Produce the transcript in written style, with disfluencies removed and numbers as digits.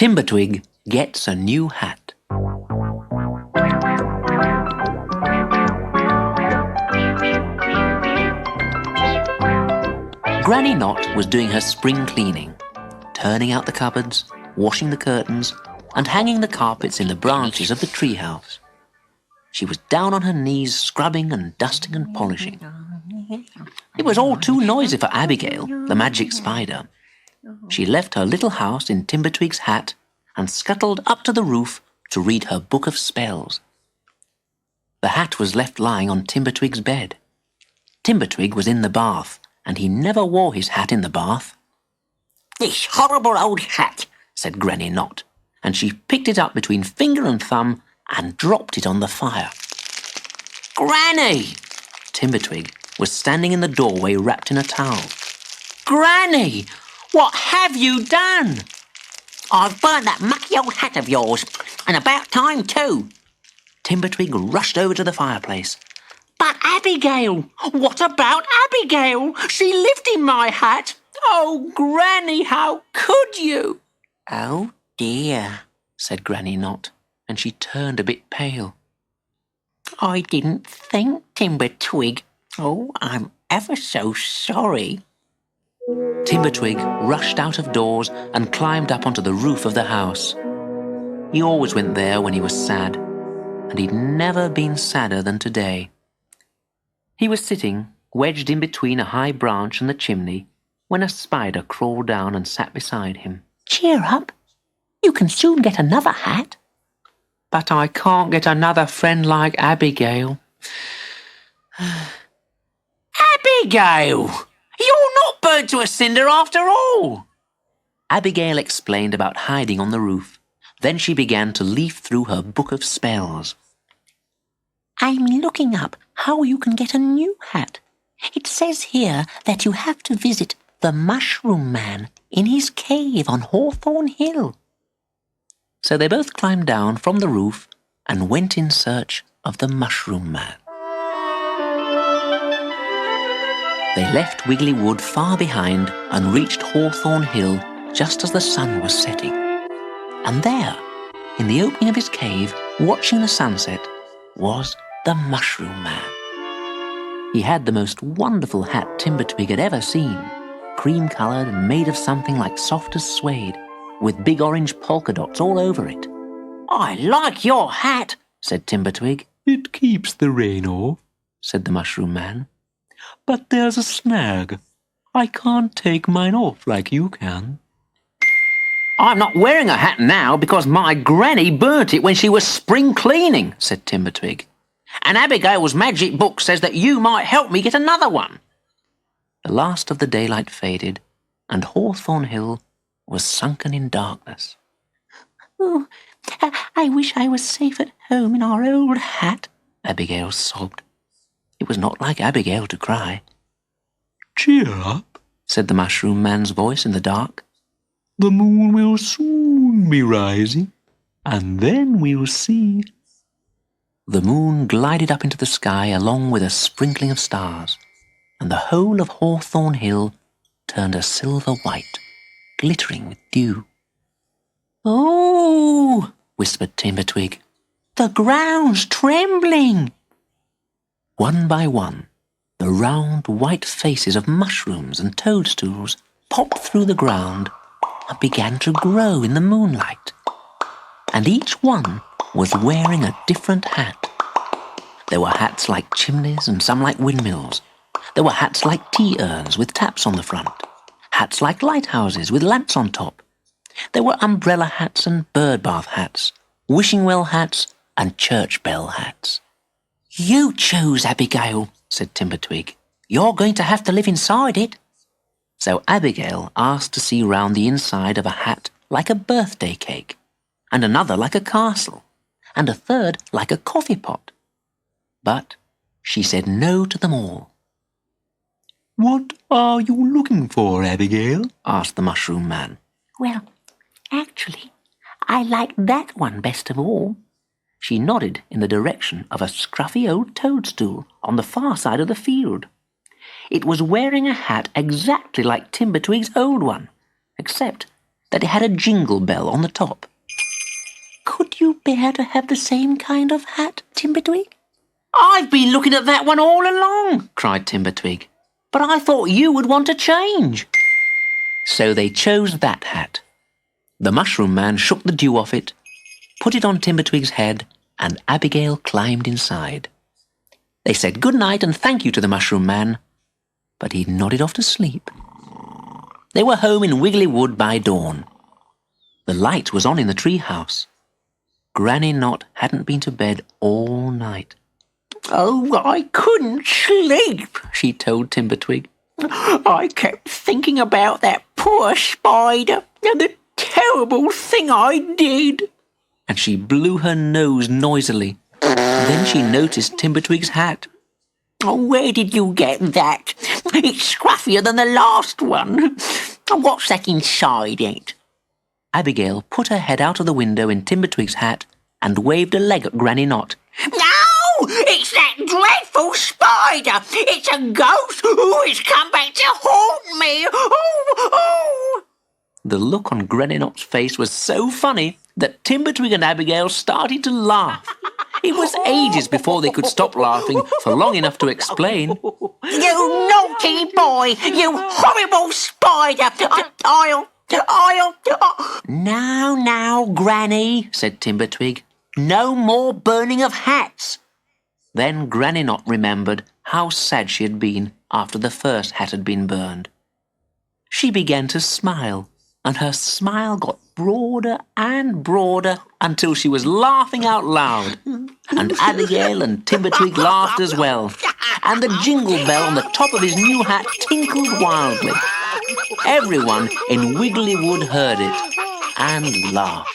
Timbertwig gets a new hat. Granny Knot was doing her spring cleaning, turning out the cupboards, washing the curtains, and hanging the carpets in the branches of the treehouse. She was down on her knees, scrubbing and dusting and polishing. It was all too noisy for Abigail, the magic spider. She left her little house in Timbertwig's hat and scuttled up to the roof to read her book of spells. The hat was left lying on Timbertwig's bed. Timbertwig was in the bath, and he never wore his hat in the bath. "This horrible old hat," said Granny Knot, and she picked it up between finger and thumb and dropped it on the fire. "Granny!" Timbertwig was standing in the doorway wrapped in a towel. "Granny, what have you done?" "I've burnt that mucky old hat of yours, and about time too." Timbertwig rushed over to the fireplace. "But Abigail! What about Abigail? She lived in my hat. Oh, Granny, how could you?" "Oh dear," said Granny Knot, and she turned a bit pale. "I didn't think, Timbertwig. Oh, I'm ever so sorry." Timbertwig rushed out of doors and climbed up onto the roof of the house. He always went there when he was sad, and he'd never been sadder than today. He was sitting, wedged in between a high branch and the chimney, when a spider crawled down and sat beside him. "Cheer up. You can soon get another hat." "But I can't get another friend like Abigail." "Abigail! You're not burnt to a cinder after all!" Abigail explained about hiding on the roof. Then she began to leaf through her book of spells. "I'm looking up how you can get a new hat. It says here that you have to visit the Mushroom Man in his cave on Hawthorn Hill." So they both climbed down from the roof and went in search of the Mushroom Man. They left Wiggly Wood far behind and reached Hawthorn Hill just as the sun was setting. And there, in the opening of his cave, watching the sunset, was the Mushroom Man. He had the most wonderful hat Timbertwig had ever seen, cream-coloured and made of something like soft as suede, with big orange polka dots all over it. "I like your hat," said Timbertwig. "It keeps the rain off," said the Mushroom Man. "but there's a snag. I can't take mine off like you can." "I'm not wearing a hat now because my granny burnt it when she was spring cleaning," said Timbertwig. "And Abigail's magic book says that you might help me get another one." The last of the daylight faded, and Hawthorn Hill was sunken in darkness. "Oh, I wish I was safe at home in our old hat," Abigail sobbed. It was not like Abigail to cry. "Cheer up," said the Mushroom Man's voice in the dark. "The moon will soon be rising, and then we'll see." The moon glided up into the sky along with a sprinkling of stars, and the whole of Hawthorn Hill turned a silver white, glittering with dew. "Oh," whispered Timbertwig, "the ground's trembling." One by one, the round white faces of mushrooms and toadstools popped through the ground and began to grow in the moonlight. And each one was wearing a different hat. There were hats like chimneys and some like windmills. There were hats like tea urns with taps on the front. Hats like lighthouses with lamps on top. There were umbrella hats and bird bath hats, wishing well hats and church bell hats. "You choose, Abigail," said Timbertwig. "You're going to have to live inside it." So Abigail asked to see round the inside of a hat like a birthday cake, and another like a castle, and a third like a coffee pot. But she said no to them all. "What are you looking for, Abigail?" asked the Mushroom Man. "Well, actually, I like that one best of all." She nodded in the direction of a scruffy old toadstool on the far side of the field. It was wearing a hat exactly like Timbertwig's old one, except that it had a jingle bell on the top. Could you bear to have the same kind of hat, Timbertwig? "I've been looking at that one all along," cried Timbertwig, "but I thought you would want to change." So they chose that hat. The Mushroom Man shook the dew off it, put it on Timbertwig's head, and Abigail climbed inside. They said good night and thank you to the Mushroom Man, but he nodded off to sleep. They were home in Wiggly Wood by dawn. The light was on in the tree house. Granny Knot hadn't been to bed all night. Oh, I couldn't sleep, she told Timbertwig. I kept thinking about that poor spider and the terrible thing I did. And she blew her nose noisily. Then she noticed Timbertwig's hat. Oh, where did you get that? It's scruffier than the last one. What's that inside it? Abigail put her head out of the window in Timbertwig's hat and waved a leg at Granny Knot. No! It's that dreadful spider! It's a ghost who has come back to haunt me! Oh! The look on Granny Knot's face was so funny that Timbertwig and Abigail started to laugh. It was ages before they could stop laughing for long enough to explain. You naughty boy! You horrible spider! I'll... Now, Granny, said Timbertwig. No more burning of hats. Then Granny Knot remembered how sad she had been after the first hat had been burned. She began to smile, and her smile got broader and broader until she was laughing out loud. And Abigail and Timbertwig laughed as well, and the jingle bell on the top of his new hat tinkled wildly. Everyone in Wiggly Wood heard it and laughed.